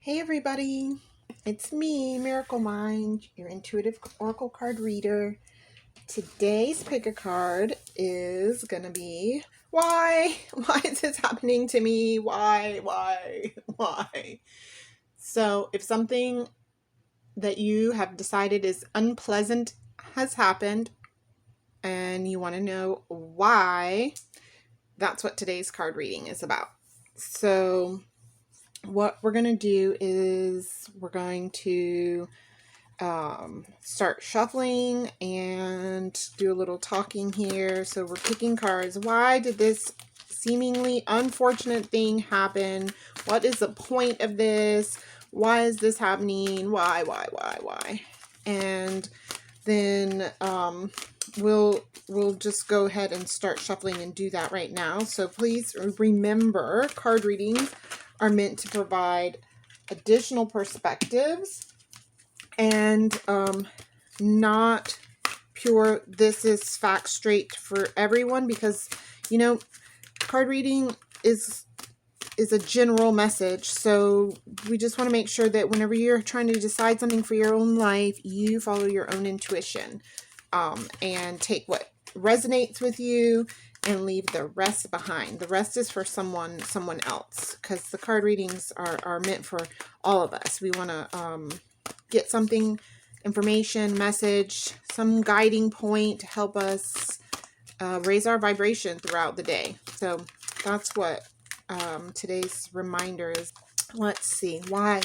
Hey everybody, it's me, Miracle Mind, your intuitive oracle card reader. Today's pick a card is gonna be why? Why is this happening to me? Why? So, if something that you have decided is unpleasant has happened and you want to know why, that's what today's card reading is about. So, what we're going to do is we're going to start shuffling and do a little talking here. So we're picking cards. Why did this seemingly unfortunate thing happen? What is the point of this? Why is this happening? Why? And then we'll just go ahead and start shuffling and do that right now. So please remember, card readings are meant to provide additional perspectives and not pure this is fact straight for everyone, because card reading is a general message. So we just want to make sure that whenever you're trying to decide something for your own life, you follow your own intuition and take what resonates with you and leave the rest behind. The rest is for someone else, because the card readings are meant for all of us. We want to get something, information, message, some guiding point to help us raise our vibration throughout the day. So that's what today's reminder is. Let's see. Why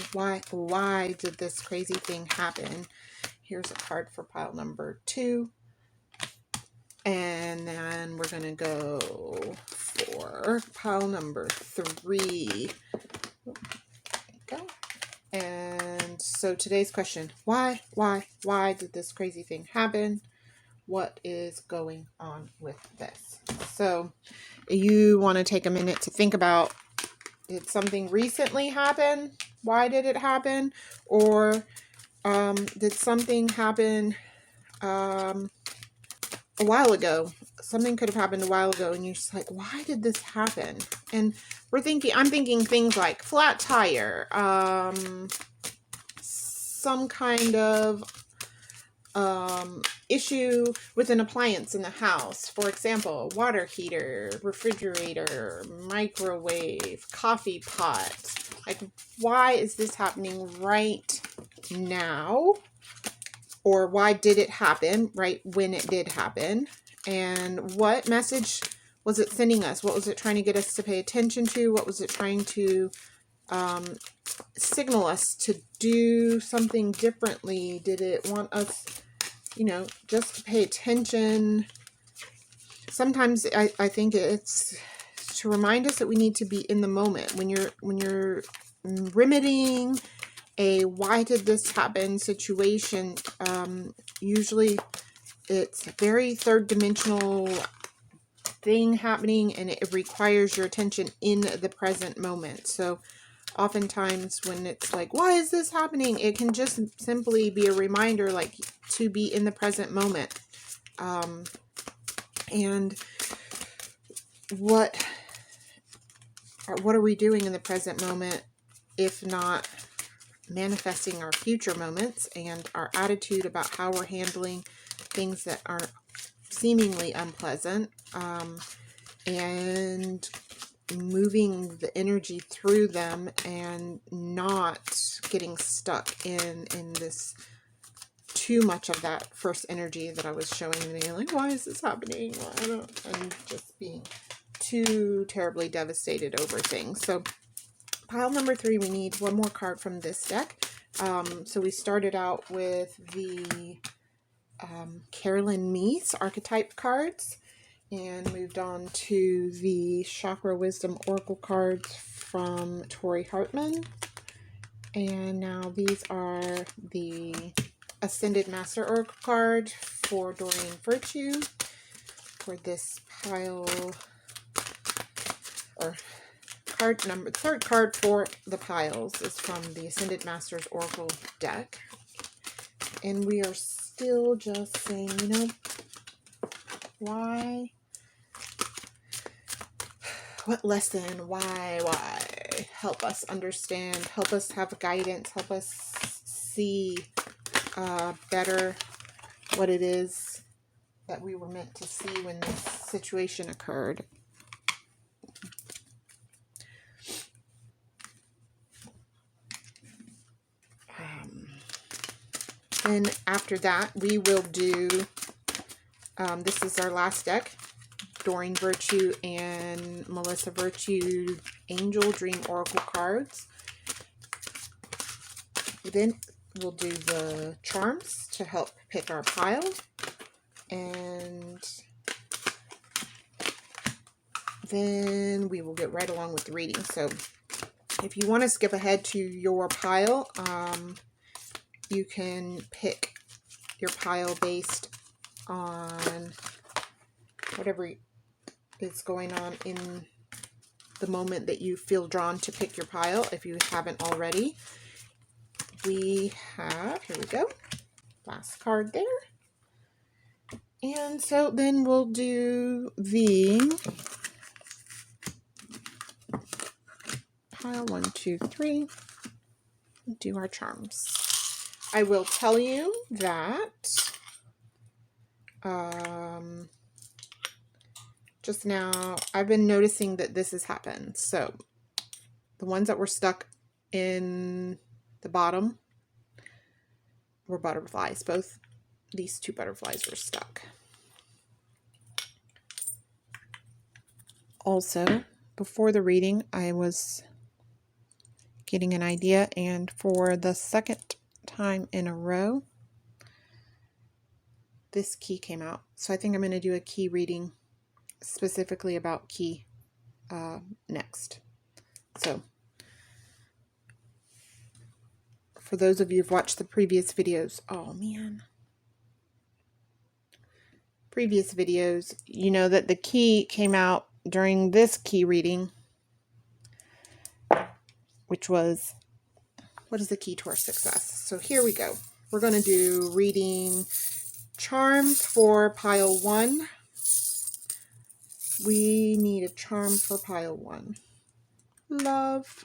did this crazy thing happen? Here's a card for pile number 2. And then we're going to go for pile number 3. There we go. And so today's question, why did this crazy thing happen? What is going on with this? So you want to take a minute to think about, did something recently happen? Why did it happen? Or did something happen a while ago? Something could have happened a while ago and you're just like, why did this happen? And I'm thinking things like flat tire, some kind of issue with an appliance in the house. For example, water heater, refrigerator, microwave, coffee pot. Like, why is this happening right now? Or why did it happen right when it did happen? And what message was it sending us? What was it trying to get us to pay attention to? What was it trying to signal us to do something differently? Did it want us, just to pay attention? Sometimes I think it's to remind us that we need to be in the moment. When you're remedying a why did this happen situation, usually it's a very third dimensional thing happening and it requires your attention in the present moment. So oftentimes when it's like, why is this happening? It can just simply be a reminder, like, to be in the present moment. And what are we doing in the present moment if not manifesting our future moments and our attitude about how we're handling things that are seemingly unpleasant, and moving the energy through them and not getting stuck in this too much of that first energy that I was showing me, like, why is this happening? And just being too terribly devastated over things. So pile number 3, we need one more card from this deck. So we started out with the Carolyn Meese archetype cards and moved on to the Chakra Wisdom Oracle cards from Tori Hartman. And now these are the Ascended Master Oracle card for Doreen Virtue. For this pile, or third card for the piles is from the Ascended Masters Oracle deck. And we are still just saying, why? What lesson? Why? help us understand, help us have guidance, help us see better what it is that we were meant to see when this situation occurred. And after that, we will do, this is our last deck, Doreen Virtue and Melissa Virtue Angel Dream Oracle cards. Then we'll do the charms to help pick our pile. And then we will get right along with the reading. So if you want to skip ahead to your pile, you can pick your pile based on whatever is going on in the moment that you feel drawn to pick your pile, if you haven't already. We have, here we go, last card there. And so then we'll do the pile 1, 2, 3, do our charms. I will tell you that just now I've been noticing that this has happened. So the ones that were stuck in the bottom were butterflies. Both these two butterflies were stuck. Also, before the reading, I was getting an idea, and for the second time in a row, this key came out. So I think I'm going to do a key reading specifically about key next. So for those of you who've watched the previous videos, oh man, previous videos, you know that the key came out during this key reading, which was, what is the key to our success? So here we go. We're going to do reading charms for pile 1. We need a charm for pile 1. Love.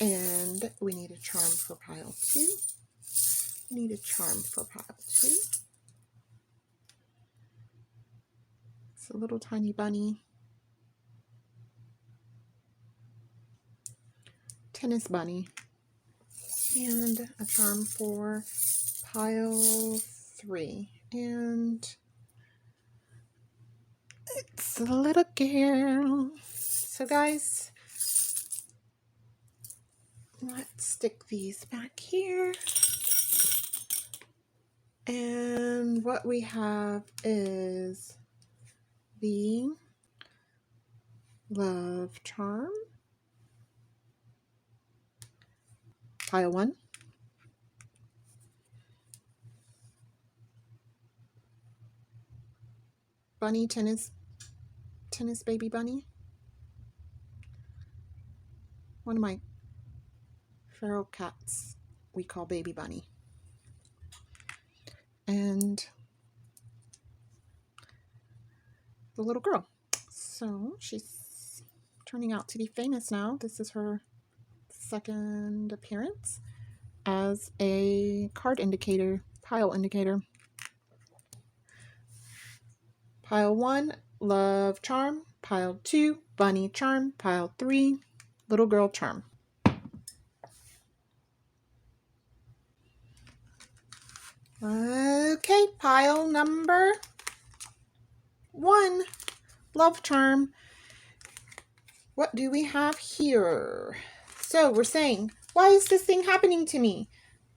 And we need a charm for pile 2. We need a charm for pile 2. It's a little tiny bunny. Tennis bunny. And a charm for pile 3. And it's a little girl. So guys, let's stick these back here. And what we have is the love charm, pile 1. Bunny, tennis baby bunny. One of my feral cats we call baby bunny. And the little girl. So she's turning out to be famous now. This is her second appearance as a card indicator, pile indicator. Pile 1, love charm. Pile 2, bunny charm. Pile 3, little girl charm. Okay, pile number 1, love charm. What do we have here? So we're saying, why is this thing happening to me?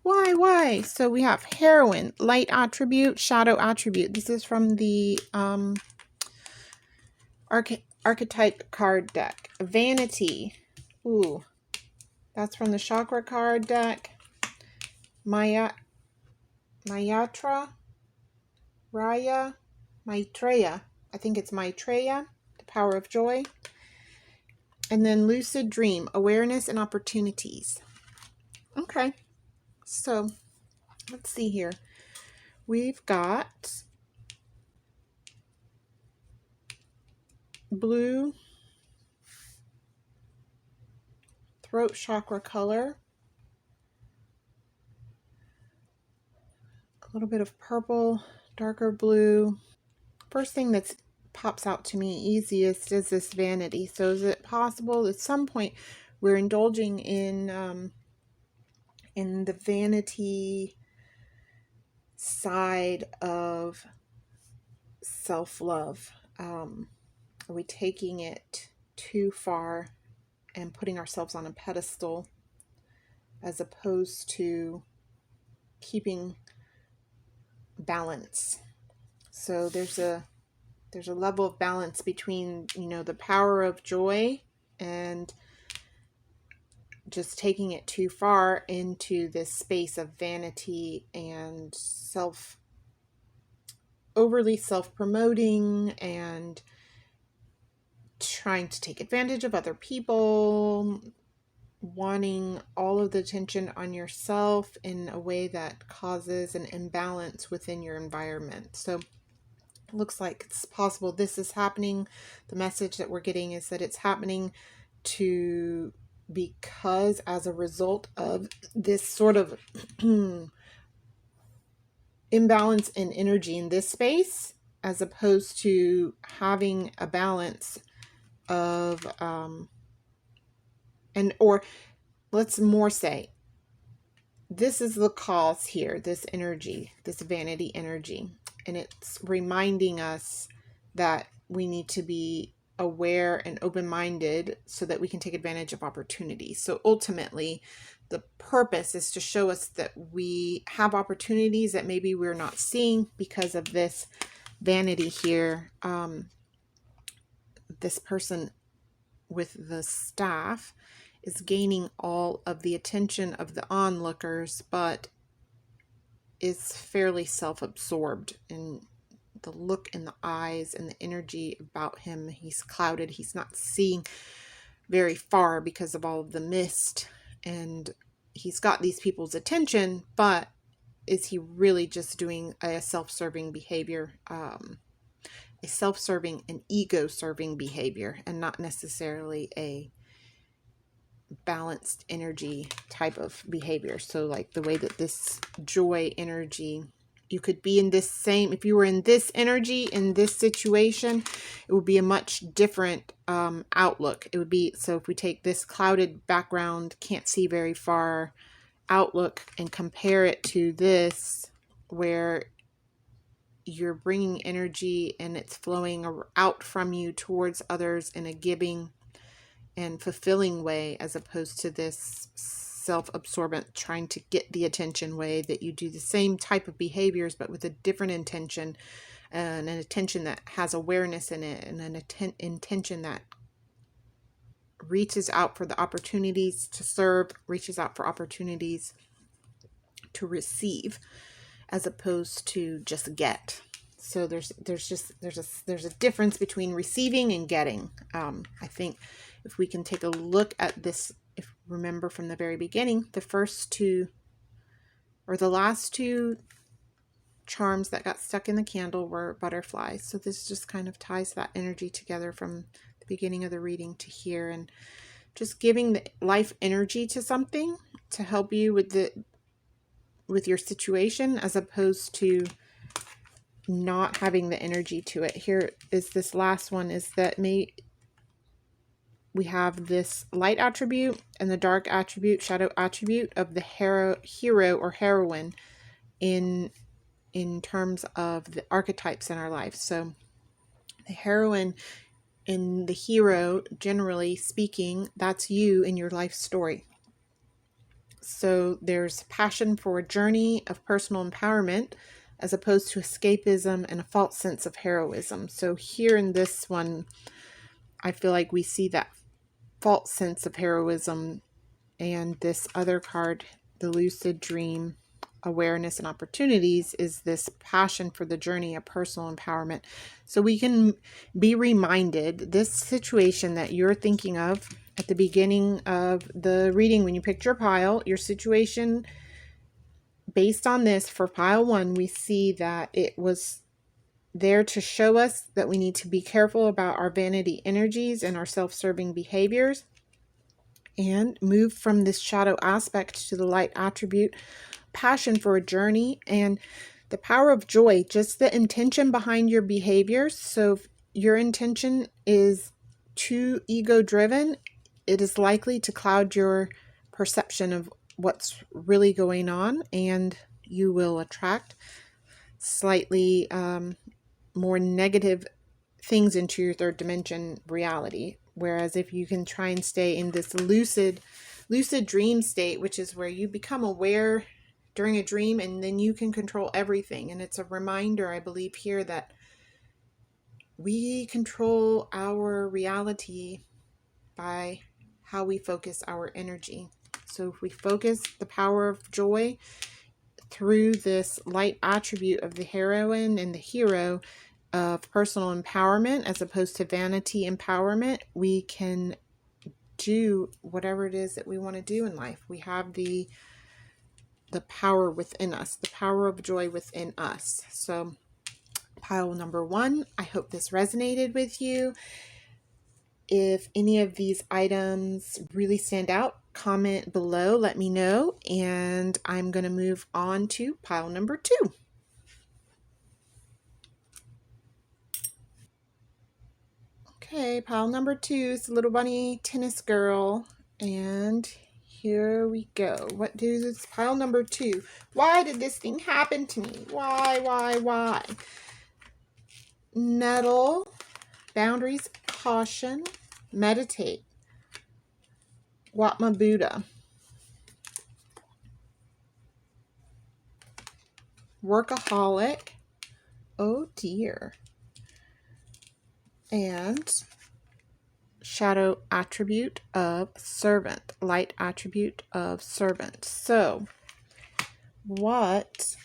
Why? So we have heroine, light attribute, shadow attribute. This is from the archetype card deck. Vanity. Ooh, that's from the chakra card deck. Maitreya, I think it's Maitreya, the power of joy. And then lucid dream, awareness and opportunities. Okay, so let's see here. We've got blue, throat chakra color. A little bit of purple, darker blue. First thing that pops out to me easiest is this vanity. So is it possible at some point we're indulging in the vanity side of self-love? Are we taking it too far and putting ourselves on a pedestal as opposed to keeping balance? So there's a level of balance between, the power of joy and just taking it too far into this space of vanity and overly self-promoting and trying to take advantage of other people, wanting all of the attention on yourself in a way that causes an imbalance within your environment. So it looks like it's possible this is happening. The message that we're getting is that it's happening because as a result of this sort of imbalance in energy in this space, as opposed to having a balance of or let's more say this is the cause here, this energy, this vanity energy, and it's reminding us that we need to be aware and open-minded so that we can take advantage of opportunities. So ultimately, the purpose is to show us that we have opportunities that maybe we're not seeing because of this vanity here. This person with the staff is gaining all of the attention of the onlookers, but is fairly self-absorbed in the look in the eyes and the energy about him. He's clouded. He's not seeing very far because of all of the mist, and he's got these people's attention, but is he really just doing a self-serving behavior, a self-serving and ego-serving behavior, and not necessarily a balanced energy type of behavior? So like the way that this joy energy, you could be in this same, if you were in this energy, in this situation, it would be a much different outlook. It would be, so if we take this clouded background, can't see very far outlook and compare it to this, where you're bringing energy and it's flowing out from you towards others in a giving and fulfilling way, as opposed to this self-absorbent trying to get the attention way, that you do the same type of behaviors but with a different intention, and an attention that has awareness in it, and an intention that reaches out for the opportunities to serve, reaches out for opportunities to receive, as opposed to just get. So there's a difference between receiving and getting. I think if we can take a look at this, if remember from the very beginning, the first two or the last two charms that got stuck in the candle were butterflies. So this just kind of ties that energy together from the beginning of the reading to here, and just giving the life energy to something to help you with your situation, as opposed to not having the energy to it. Here is this last one, is that we have this light attribute and the dark attribute, shadow attribute of the hero or heroine in terms of the archetypes in our life. So the heroine and the hero, generally speaking, that's you in your life story. So there's passion for a journey of personal empowerment, as opposed to escapism and a false sense of heroism. So here in this one, I feel like we see that false sense of heroism, and this other card, the lucid dream, awareness and opportunities, is this passion for the journey of personal empowerment. So we can be reminded, this situation that you're thinking of at the beginning of the reading when you picked your pile, your situation based on this for pile 1, we see that it was there to show us that we need to be careful about our vanity energies and our self-serving behaviors. and move from this shadow aspect to the light attribute, passion for a journey, and the power of joy, just the intention behind your behaviors. So if your intention is too ego driven, it is likely to cloud your perception of what's really going on, and you will attract slightly more negative things into your third dimension reality. Whereas if you can try and stay in this lucid dream state, which is where you become aware during a dream and then you can control everything. And it's a reminder, I believe, here that we control our reality by how we focus our energy. So if we focus the power of joy through this light attribute of the heroine and the hero of personal empowerment as opposed to vanity empowerment, we can do whatever it is that we want to do in life. We have the power within us, the power of joy within us. So pile number 1, I hope this resonated with you. If any of these items really stand out, comment below, let me know, and I'm going to move on to pile number 2. Okay, pile number 2 is Little Bunny Tennis Girl, and here we go. What does pile number 2? Why did this thing happen to me? Why? Nettle, boundaries, caution, meditate, Watma Buddha, workaholic, oh dear, and shadow attribute of servant, light attribute of servant. So what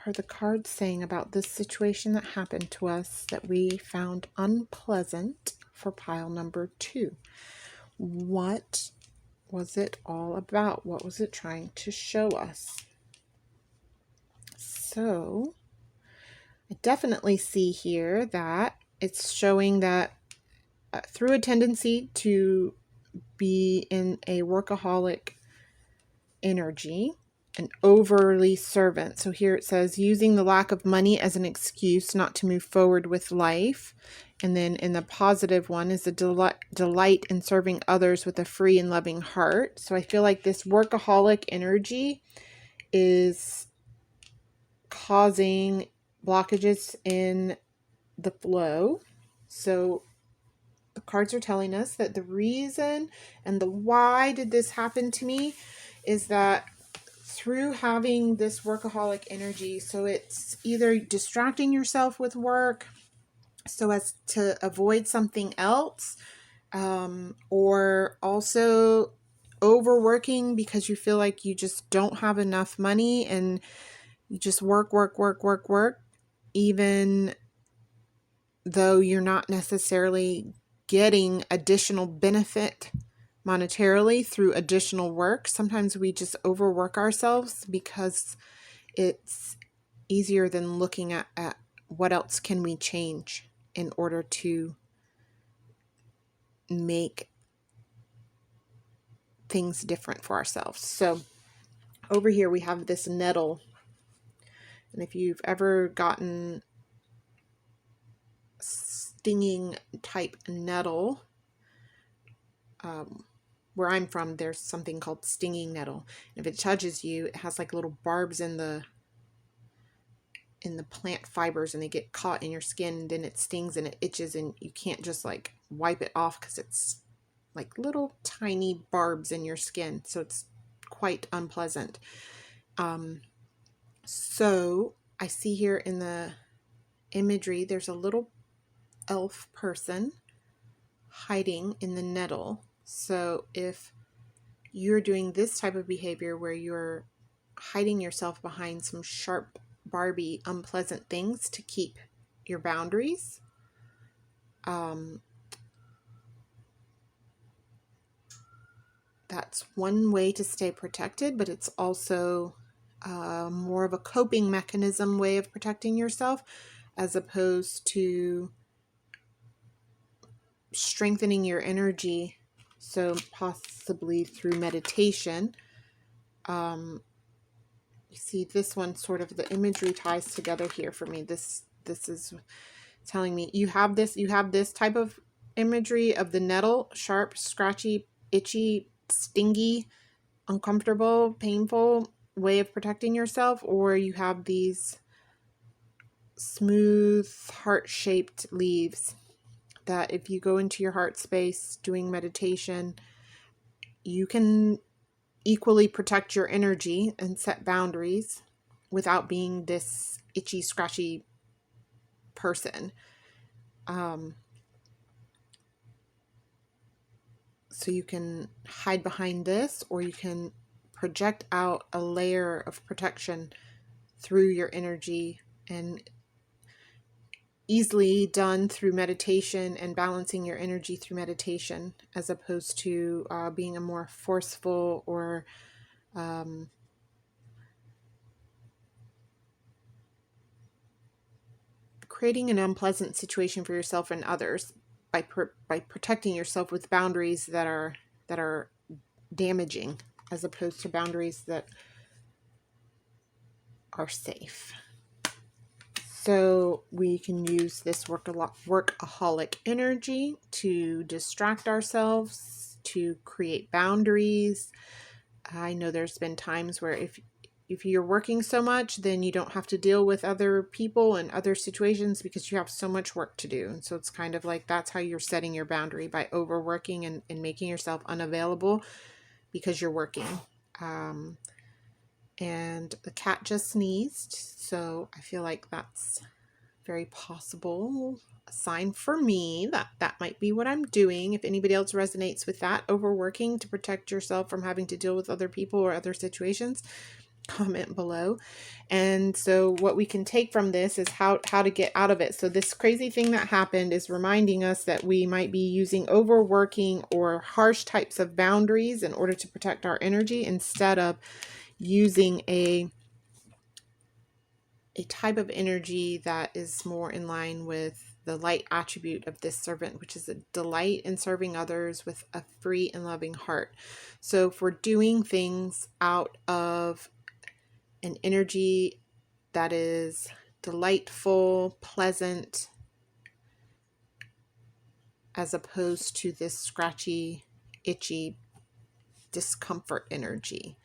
are the cards saying about this situation that happened to us that we found unpleasant for pile number 2? What was it all about? What was it trying to show us? So I definitely see here that it's showing that through a tendency to be in a workaholic energy, an overly servant. So here it says using the lack of money as an excuse not to move forward with life. And then in the positive one is the delight in serving others with a free and loving heart. So I feel like this workaholic energy is causing blockages in the flow. So the cards are telling us that the reason and the why did this happen to me is that through having this workaholic energy, so it's either distracting yourself with work so as to avoid something else, or also overworking because you feel like you just don't have enough money and you just work, even though you're not necessarily getting additional benefit monetarily through additional work. Sometimes we just overwork ourselves because it's easier than looking at what else can we change in order to make things different for ourselves. So over here we have this nettle. And if you've ever gotten stinging type nettle, where I'm from, there's something called stinging nettle. And if it touches you, it has like little barbs in the plant fibers and they get caught in your skin, and then it stings and it itches and you can't just like wipe it off because it's like little tiny barbs in your skin. So it's quite unpleasant. So I see here in the imagery, there's a little elf person hiding in the nettle. So if you're doing this type of behavior where you're hiding yourself behind some sharp, Barbie, unpleasant things to keep your boundaries, that's one way to stay protected, but it's also more of a coping mechanism way of protecting yourself as opposed to strengthening your energy So possibly through meditation. You see this one, sort of the imagery ties together here for me. This is telling me you have this type of imagery of the nettle, sharp, scratchy, itchy, stingy, uncomfortable, painful way of protecting yourself, or you have these smooth, heart-shaped leaves that if you go into your heart space doing meditation, you can equally protect your energy and set boundaries without being this itchy, scratchy person. So you can hide behind this, or you can project out a layer of protection through your energy, and easily done through meditation and balancing your energy through meditation, as opposed to being a more forceful or creating an unpleasant situation for yourself and others by protecting yourself with boundaries that are damaging, as opposed to boundaries that are safe. So we can use this workaholic energy to distract ourselves, to create boundaries. I know there's been times where if you're working so much, then you don't have to deal with other people and other situations because you have so much work to do. And so it's kind of like that's how you're setting your boundary, by overworking and making yourself unavailable because you're working. And the cat just sneezed, so I feel like that's very possible a sign for me that might be what I'm doing. If anybody else resonates with that, overworking to protect yourself from having to deal with other people or other situations, comment below. And so what we can take from this is how to get out of it. So this crazy thing that happened is reminding us that we might be using overworking or harsh types of boundaries in order to protect our energy, instead of using a type of energy that is more in line with the light attribute of this servant, which is a delight in serving others with a free and loving heart. So if we're doing things out of an energy that is delightful, pleasant, as opposed to this scratchy, itchy, discomfort energy.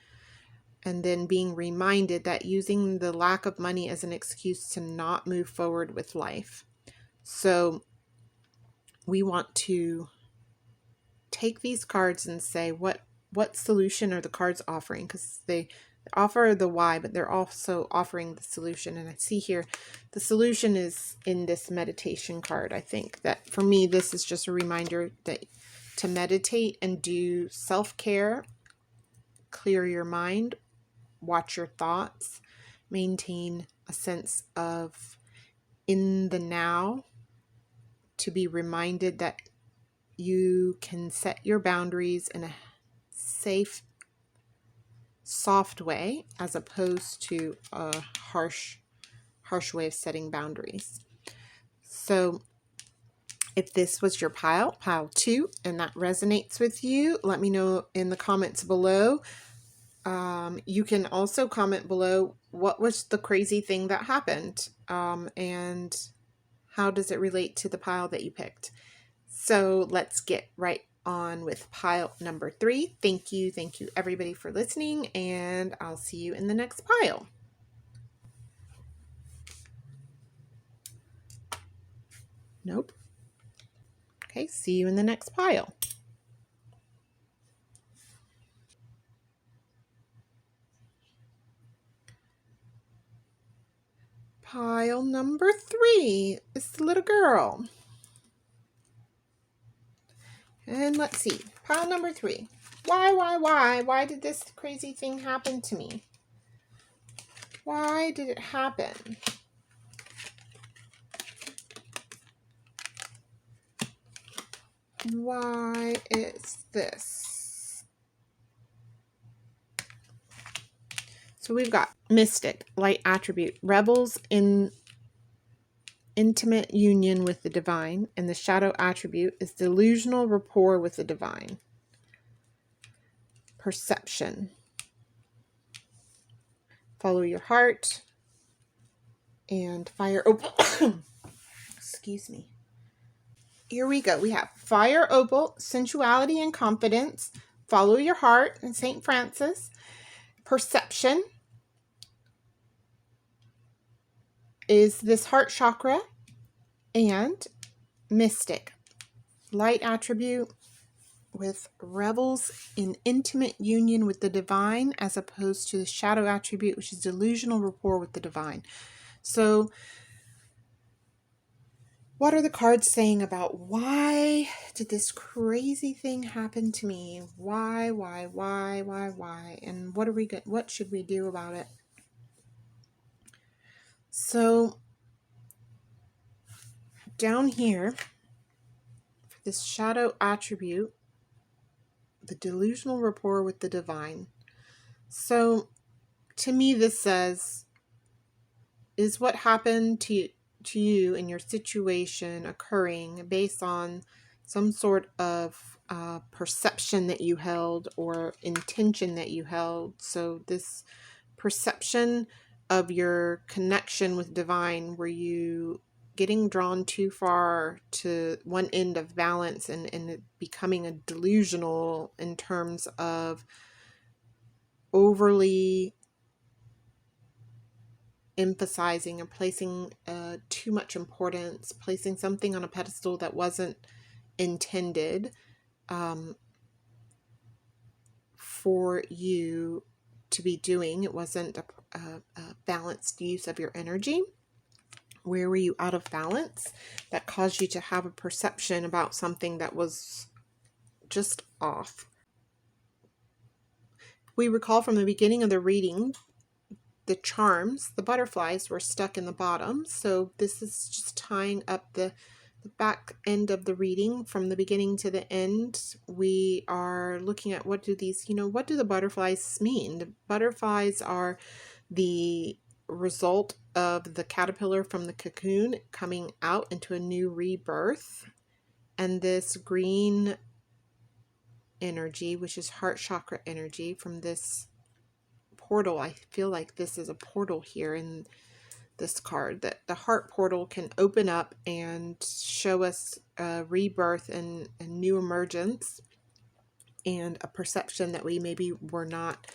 And then being reminded that using the lack of money as an excuse to not move forward with life. So we want to take these cards and say, what solution are the cards offering? Because they offer the why, but they're also offering the solution. And I see here the solution is in this meditation card. I think that for me, this is just a reminder that to meditate and do self-care, clear your mind, watch your thoughts, maintain a sense of in the now, to be reminded that you can set your boundaries in a safe, soft way, as opposed to a harsh way of setting boundaries. So if this was your pile 2, and that resonates with you, let me know in the comments below. You can also comment below what was the crazy thing that happened, and how does it relate to the pile that you picked. So let's get right on with pile number 3. Thank you everybody for listening, and I'll see you in the next pile. Nope. Okay, see you in the next pile. Pile number 3 is the little girl. And let's see, pile number 3. Why did this crazy thing happen to me? Why did it happen? Why is this? So we've got mystic, light attribute, rebels in intimate union with the divine, and the shadow attribute is delusional rapport with the divine. perception. Follow your heart and fire opal. Excuse me. Here we go. We have fire opal, sensuality and confidence. Follow your heart and St. Francis. Perception is this heart chakra, and mystic, light attribute, with revels in intimate union with the divine, as opposed to the shadow attribute, which is delusional rapport with the divine. So what are the cards saying about why did this crazy thing happen to me? Why? And what should we do about it? So down here, for this shadow attribute, the delusional rapport with the divine. So to me, this says, is what happened to you in your situation occurring based on some sort of perception that you held or intention that you held? So this perception of your connection with divine, were you getting drawn too far to one end of balance and it becoming a delusional in terms of overly emphasizing and placing too much importance, placing something on a pedestal that wasn't intended for you to be doing? It wasn't a balanced use of your energy. Where were you out of balance that caused you to have a perception about something that was just off? We recall from the beginning of the reading, the charms, the butterflies, were stuck in the bottom. So this is just tying up the back end of the reading from the beginning to the end. We are looking at what do the butterflies mean? The butterflies are the result of the caterpillar from the cocoon coming out into a new rebirth. And this green energy, which is heart chakra energy, from this portal. I feel like this is a portal here in this card, that the heart portal can open up and show us a rebirth and a new emergence and a perception that we maybe were not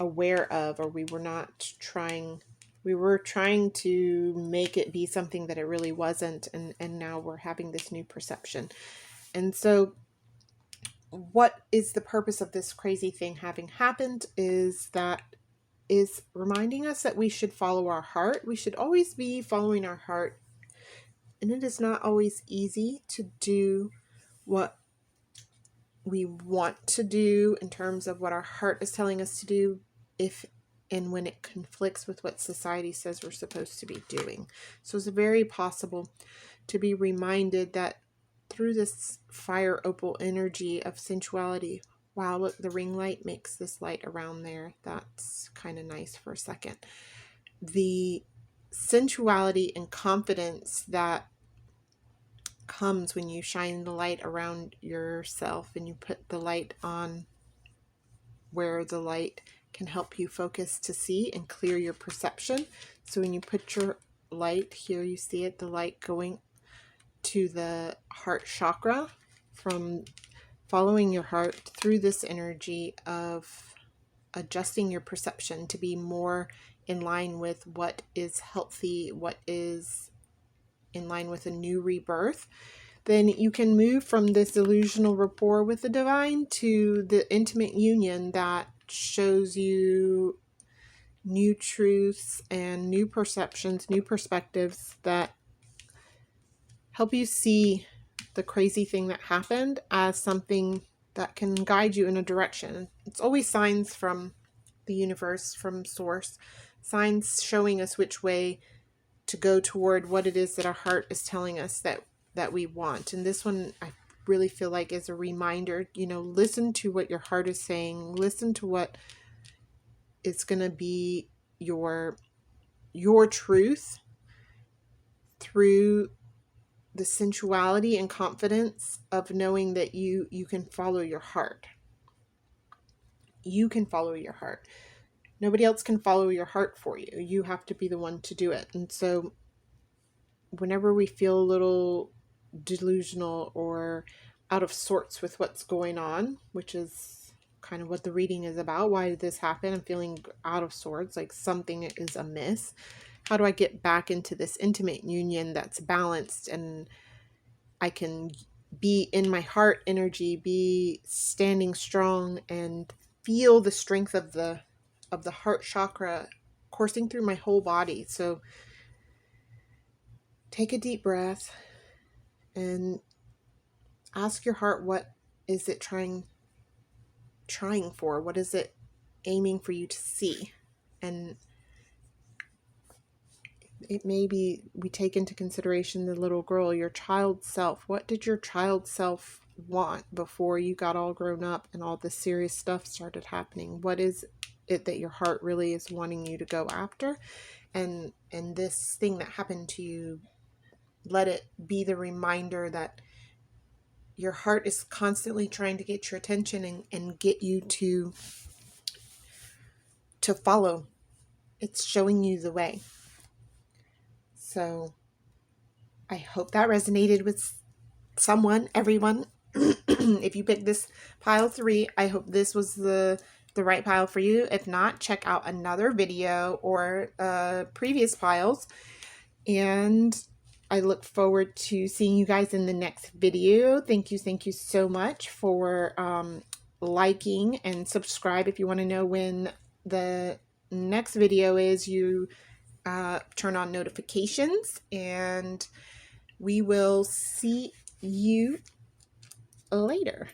aware of, or we were trying to make it be something that it really wasn't, and now we're having this new perception. And so what is the purpose of this crazy thing having happened is reminding us that we should follow our heart. We should always be following our heart. And it is not always easy to do what we want to do in terms of what our heart is telling us to do, if and when it conflicts with what society says we're supposed to be doing. So it's very possible to be reminded that through this fire opal energy of sensuality, wow, look, the ring light makes this light around there. That's kind of nice for a second. The sensuality and confidence that comes when you shine the light around yourself and you put the light on where the light can help you focus to see and clear your perception. So when you put your light here, you see it, the light going to the heart chakra, from following your heart through this energy of adjusting your perception to be more in line with what is healthy, what is in line with a new rebirth. Then you can move from this illusional rapport with the divine to the intimate union that shows you new truths and new perceptions, new perspectives that help you see the crazy thing that happened as something that can guide you in a direction. It's always signs from the universe, from source, signs showing us which way to go toward what it is that our heart is telling us that we want. And this one, I really feel like, is a reminder, listen to what your heart is saying, listen to what is going to be your truth through the sensuality and confidence of knowing that you can follow your heart. You can follow your heart. Nobody else can follow your heart for you. You have to be the one to do it. And so whenever we feel a little delusional or out of sorts with what's going on, which is kind of what the reading is about. Why did this happen? I'm feeling out of sorts, like something is amiss. How do I get back into this intimate union that's balanced and I can be in my heart energy, be standing strong and feel the strength of the heart chakra coursing through my whole body. So take a deep breath and ask your heart, what is it trying for? What is it aiming for you to see? And it may be we take into consideration the little girl, your child self. What did your child self want before you got all grown up and all this serious stuff started happening? What is it that your heart really is wanting you to go after? And this thing that happened to you, let it be the reminder that your heart is constantly trying to get your attention and get you to follow. It's showing you the way. So I hope that resonated with someone, everyone. If you picked this pile 3, I hope this was the right pile for you. If not, check out another video or previous piles. And I look forward to seeing you guys in the next video. Thank you so much for liking and subscribe. If you want to know when the next video is, you turn on notifications, and we will see you later.